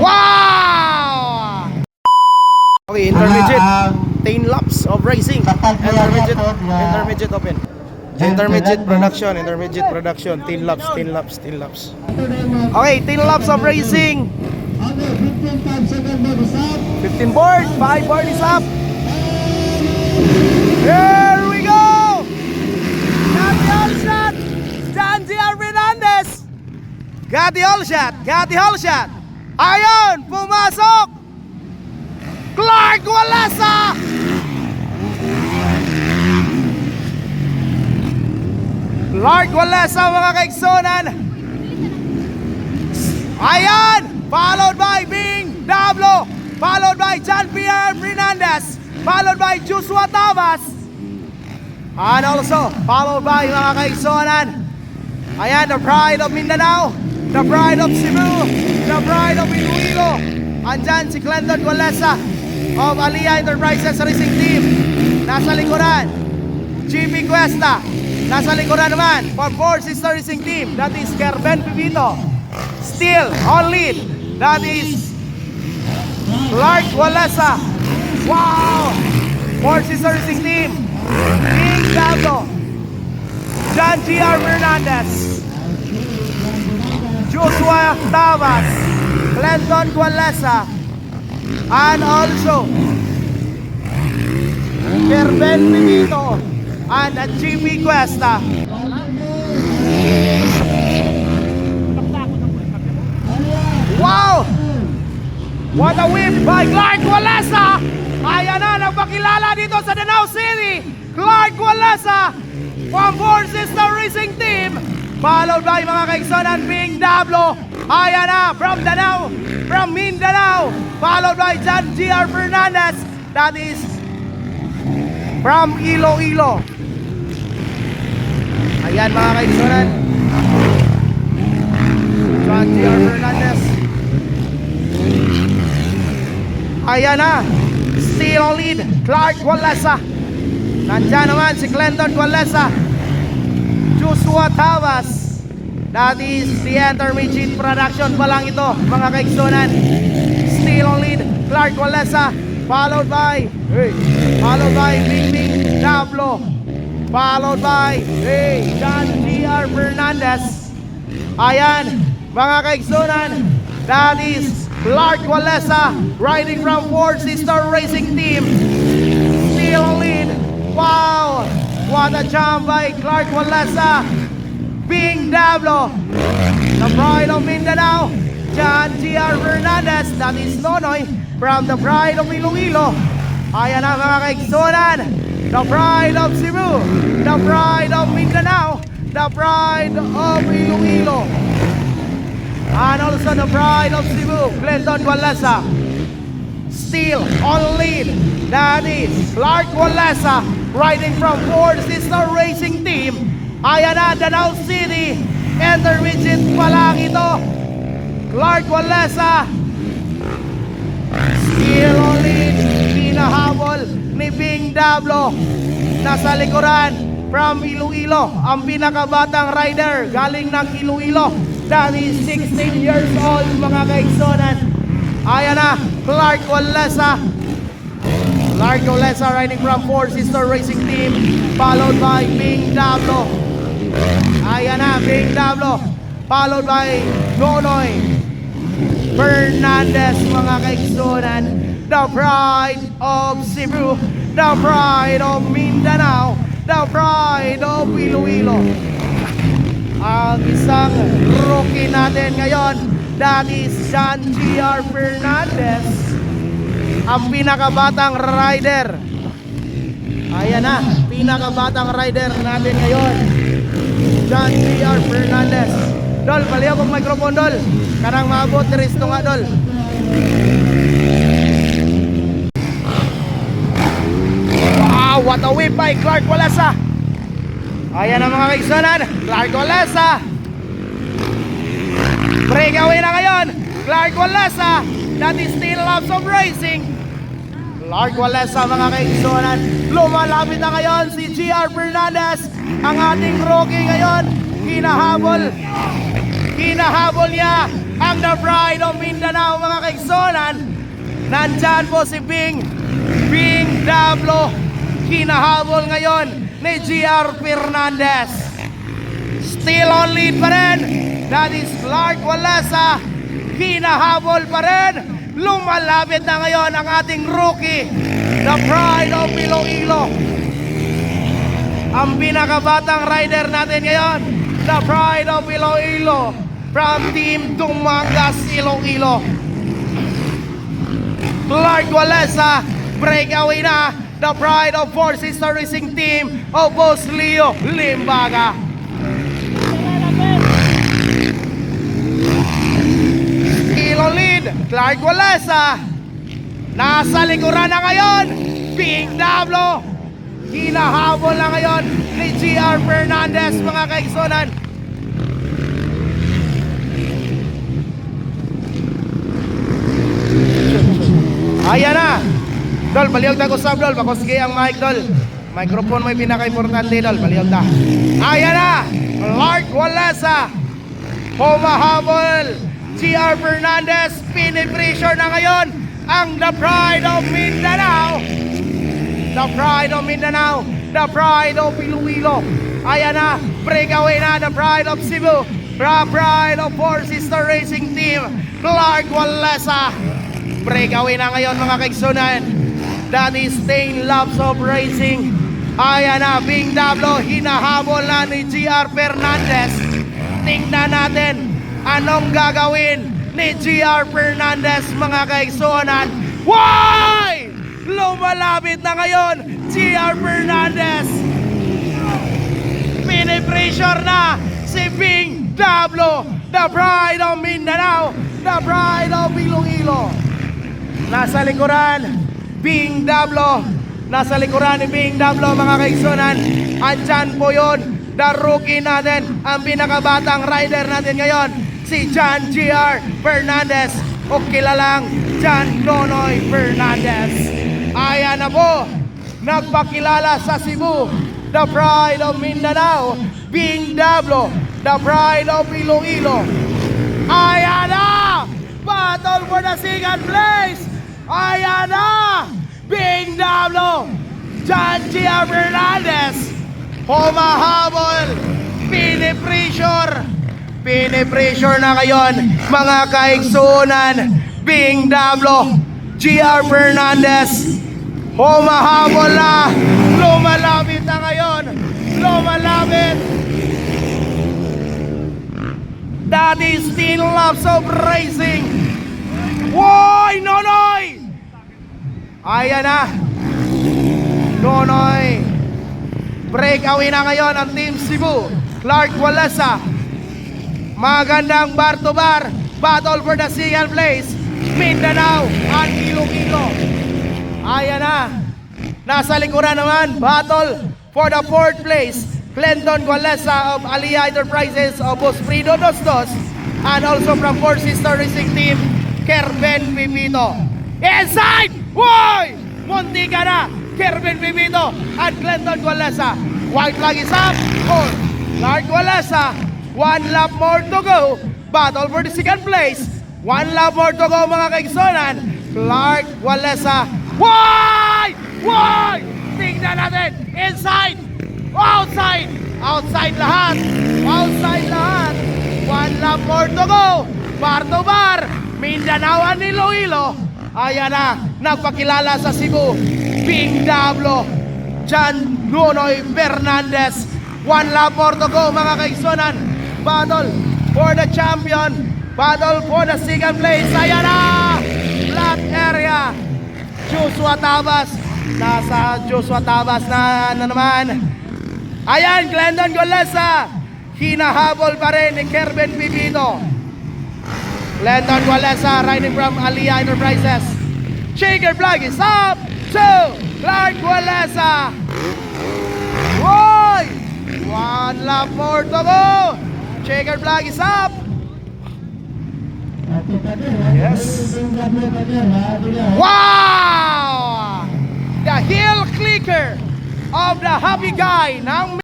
Wow! Okay, intermediate. 10 laps of racing. Intermediate open. Intermediate production, 10 laps. Okay, 10 laps of racing. 15 board, 5 board is up. Here we go! Got the all shot! John G.R. Fernandez! Got the all shot! Ayun, pumasok! Clark Walesa! Clark Walesa mga kaigsonan! Ayan! Followed by Bing Dablo! Followed by John Pierre Fernandez! Followed by Joshua Tavas! And also, followed by mga kaigsonan! Ayan, the pride of Mindanao! The pride of Cebu! The pride of Iloilo! Andyan si Clinton Walesa of Aliyah Enterprises Racing Team. Nasa likuran, GP Cuesta. Nasa likuran naman, for Four Sister Racing Team. That is Kerben Pipito. Still on lead. That is Clark Walesa. Wow! Four Sister Racing Team. Bing Dablo. John G.R. Fernandez. Joshua Tavas. Clinton Walesa. And also Kerben Pipito and GP Cuesta. Wow! What a whip by Clark Walesa! Ayan na, nagpakilala dito sa Danao City. Clark Walesa from Four Sister Racing Team. Followed by mga kaigsonan, Bing Dablo. Ayan na, from Danao, from Mindanao. Followed by John G.R. Fernandez. That is from Iloilo. Ayan mga kaigsonan, John G.R. Fernandez. Ayan na, still on lead, Clark Walesa. Nandyan naman si Clinton Walesa, Joshua Tavas. That is the intermediate production pa lang ito mga kaigsonan. Still on lead, Clark Walesa. Followed by Bing Dablo. Followed by John G.R. Fernandez. Ayan mga kaigsonan, that is Clark Walesa riding from Four Sister Racing Team. Still on lead. Wow! What a jump by Clark Walesa. Bing Dablo, the pride of Mindanao, John G.R. Fernandez. That is Nonoy from the pride of Iloilo. Ayan na mga kaigsonan, the pride of Cebu, the pride of Mindanao, the pride of Iloilo, and also the pride of Cebu, Clinton Walesa. Still on lead, that is Clark Walesa riding from Four Sister Racing Team. Ayan na, Danao City, intermediate pa lang ito. Clark Walesa still on lead, hinahabol ni Bing Dablo. Nasa likuran from Iloilo, ang pinakabatang rider galing ng Iloilo. That is 16 years old mga kaigsonan. Ayan na, Clark Walesa. Clark Walesa riding from Four Sister Racing Team. Followed by Bing Dablo. Ayan na, Bing Dablo. Followed by Nonoy Fernandez mga kaigsonan. The pride of Cebu, the pride of Mindanao, the pride of Iloilo. Ang isang rookie natin ngayon, that is John G.R. Fernandez, ang pinakabatang rider. Ayan na, pinakabatang rider natin ngayon, John G.R. Fernandez. Dol, paliw kong microphone, Dol. Karang maabot, resto nga, Dol. Wow, what a whip by Clark Walesa. Ayan na mga kaigsonan, Clark Walesa. Breakaway na ngayon, Clark Walesa. That is still laps of racing. Clark Walesa mga kaigsonan. Lumalapit na ngayon si G.R. Fernandez, ang ating rookie ngayon. Hinahabol niya ang The Pride of Mindanao mga kaigsonan. Nandyan po si Bing Dablo. Hinahabol ngayon ni GR Fernandez. Still on lead pa rin. That is Clark Walesa. Hinahabol pa rin. Lumalapit na ngayon ang ating rookie, The Pride of Iloilo. Ang pinakabatang rider natin ngayon, The Pride of Iloilo, from Team Dumangas Iloilo. Clark Walesa, breakaway na. The Pride of Four Sister Racing Team of Boss Leo Limbaga. Still on lead, Clark Walesa. Nasa likuran na ngayon, Bing Dablo. Hinahabol na ngayon ni GR Fernandez mga kaigsonan. Ayan na. Dol, palihog na ko sab, Dol. Bakusgi ang mic, Dol. Microphone mo yung pinaka-importante, Dol. Palihog na. Ayan na. Clark Walesa. Humahabol. GR Fernandez. Pinipressure na ngayon ang The Pride of Mindanao. The Pride of Mindanao. The Pride of Iloilo. Ayan na. Breakaway na. The Pride of Cebu. The Pride of Four Sister Racing Team. Clark Walesa. Breakaway na ngayon mga kaigsunan. That is Stain Loves of Racing. Ayan na, Bing Dablo. Hinahabol na ni GR Fernandez. Tingnan natin anong gagawin ni GR Fernandez mga kaigsunan. Why? Lumalapit na ngayon GR Fernandez. Pinipressure na si Bing Dablo. The Pride of Mindanao. The Pride of Iloilo. Nasa likuran, Bing Dablo. Nasa likuran ni Bing Dablo mga kaigsunan. Andyan po yun, the rookie natin, ang pinakabatang rider natin ngayon, si John GR Fernandez, o kilalang John Nonoy Fernandez. Ayan na po, nagpakilala sa Cebu, The Pride of Mindanao, Bing Dablo. The Pride of Iloilo. Ayan na, battle for the second place. Ayan na, Bing Dablo, John GR Fernandez. Humahabol, pinipressure na ngayon mga kaigsunan. Bing Dablo, GR Fernandez. Humahabol na, lumalapit na ngayon. Lumalapit. That is Stain Loves of Racing. Woy, Nonoy! Ayan na, Nonoy. Breakaway na ngayon ang Team Cebu. Clark Walesa. Magandang bar to bar. Battle for the second place. Mindanao at Iloilo. Ayan na. Nasa likuran naman, battle for the fourth place. Clinton Walesa of Aliyah Enterprises of Bosfrido Dostos. And also from Four Sister Racing Team, Kerben Pipito. Inside! Woy! Munti ka na! Kerben Pipito at Clinton Walesa. White flag is up for Clark Walesa. One lap more to go. Battle for the second place. One lap more to go mga kaigsonan. Clark Walesa. Woy! Woy! Tingnan natin! Inside! Outside! Outside lahat! Outside lahat! One lap more to go! Bar to bar! Mindanao at Iloilo. Ayan na, nagpakilala sa Cebu, Bing Dablo, John Nonoy Fernandez. One lap more to go mga kaigsonan. Battle for the champion. Battle for the second place. Ayan na, flat area. Joshua Tabas. Nasa Joshua Tabas na naman. Ayan, Glendon Golesa. Hinahabol pa rin ni Kerben Pipito. Glendon Golesa riding from Aliyah Enterprises. Shaker flag is up to Clark Golesa. Woy! One lap more to go. Shaker flag is up. Yes. Wow! The heel clicker of the happy guy ng